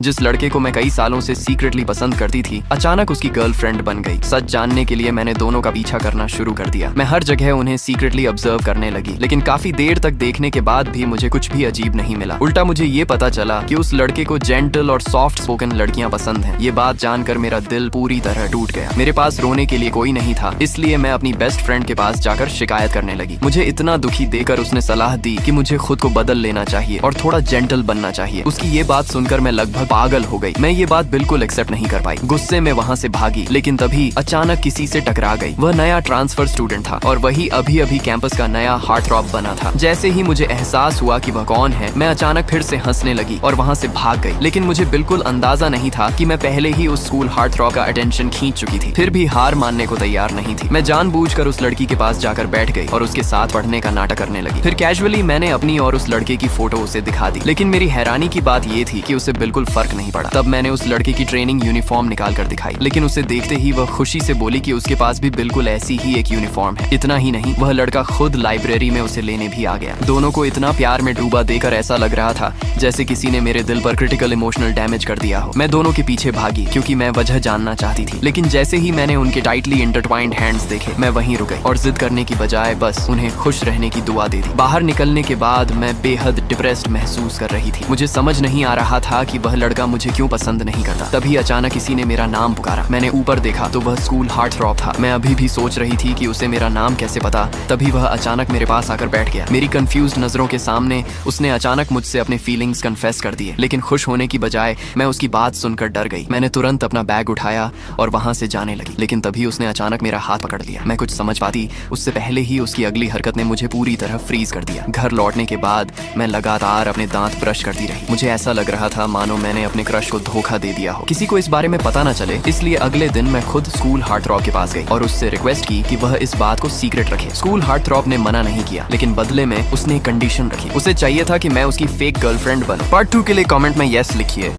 जिस लड़के को मैं कई सालों से सीक्रेटली पसंद करती थी, अचानक उसकी गर्लफ्रेंड बन गई। सच जानने के लिए मैंने दोनों का पीछा करना शुरू कर दिया। मैं हर जगह उन्हें सीक्रेटली ऑब्जर्व करने लगी, लेकिन काफी देर तक देखने के बाद भी मुझे कुछ भी अजीब नहीं मिला। उल्टा मुझे ये पता चला कि उस लड़के को जेंटल और सॉफ्ट स्पोकन लड़कियां पसंद हैं। ये बात जानकर मेरा दिल पूरी तरह टूट गया। मेरे पास रोने के लिए कोई नहीं था, इसलिए मैं अपनी बेस्ट फ्रेंड के पास जाकर शिकायत करने लगी। मुझे इतना दुखी देकर उसने सलाह दी कि मुझे खुद को बदल लेना चाहिए और थोड़ा जेंटल बनना चाहिए। उसकी ये बात सुनकर मैं लगभग पागल हो गई। मैं ये बात बिल्कुल एक्सेप्ट नहीं कर पाई। गुस्से में वहाँ से भागी, लेकिन तभी अचानक किसी से टकरा गई। वह नया ट्रांसफर स्टूडेंट था और वही अभी अभी कैंपस का नया हार्ट थ्रॉब बना था। जैसे ही मुझे एहसास हुआ कि वह कौन है, मैं अचानक फिर से हंसने लगी और वहाँ से भाग गई। लेकिन मुझे बिल्कुल अंदाजा नहीं था कि मैं पहले ही उस स्कूल हार्ट थ्रॉब का अटेंशन खींच चुकी थी। फिर भी हार मानने को तैयार नहीं थी। मैं जानबूझकर उस लड़की के पास जाकर बैठ गई और उसके साथ पढ़ने का नाटक करने लगी। फिर कैजुअली मैंने अपनी और उस लड़के की फोटो उसे दिखा दी, लेकिन मेरी हैरानी की बात ये थी कि उसे बिल्कुल फर्क नहीं पड़ा। तब मैंने उस लड़के की ट्रेनिंग यूनिफॉर्म निकाल कर दिखाई, लेकिन उसे देखते ही वह खुशी से बोली कि उसके पास भी बिल्कुल ऐसी ही एक यूनिफॉर्म है। इतना ही नहीं, वह लड़का खुद लाइब्रेरी में उसे लेने भी आ गया। दोनों को इतना प्यार में डूबा देकर ऐसा लग रहा था जैसे किसी ने मेरे दिल पर क्रिटिकल इमोशनल डैमेज कर दिया हो। मैं दोनों के पीछे भागी क्योंकि मैं वजह जानना चाहती थी, लेकिन जैसे ही मैंने उनके टाइटली इंटरट्वाइंड हैंड्स देखे, मैं वहीं रुक गई और जिद करने की बजाय बस उन्हें खुश रहने की दुआ दे दी। बाहर निकलने के बाद मैं बेहद डिप्रेस्ड महसूस कर रही थी। मुझे समझ नहीं आ रहा था कि वह लड़का मुझे क्यों पसंद नहीं करता। तभी अचानक किसी ने मेरा नाम पुकारा। मैंने ऊपर देखा तो वह स्कूल हार्ट थ्रॉब था। मैं अभी भी सोच रही थी कि उसे मेरा नाम कैसे पता, तभी वह अचानक मेरे पास आकर बैठ गया। मेरी कंफ्यूज्ड नजरों के सामने उसने अचानक मुझसे अपने फीलिंग्स कन्फेस कर दिए, लेकिन खुश होने की बजाय मैं उसकी बात सुनकर डर गई। मैंने तुरंत अपना बैग उठाया और वहां से जाने लगी, लेकिन तभी उसने अचानक मेरा हाथ पकड़ लिया। मैं कुछ समझ पाती उससे पहले ही उसकी अगली हरकत ने मुझे पूरी तरह फ्रीज कर दिया। घर लौटने के बाद मैं लगातार अपने दांत ब्रश करती रही। मुझे ऐसा लग रहा था मानो मैंने अपने क्रश को धोखा दे दिया हो। किसी को इस बारे में पता न चले, इसलिए अगले दिन मैं खुद स्कूल हार्ट थ्रॉब के पास गई और उससे रिक्वेस्ट की कि वह इस बात को सीक्रेट रखे। स्कूल हार्ट थ्रॉब ने मना नहीं किया, लेकिन बदले में उसने एक कंडीशन रखी। उसे चाहिए था कि मैं उसकी फेक गर्लफ्रेंड बनूं। पार्ट 2 के लिए कमेंट में यस लिखिए।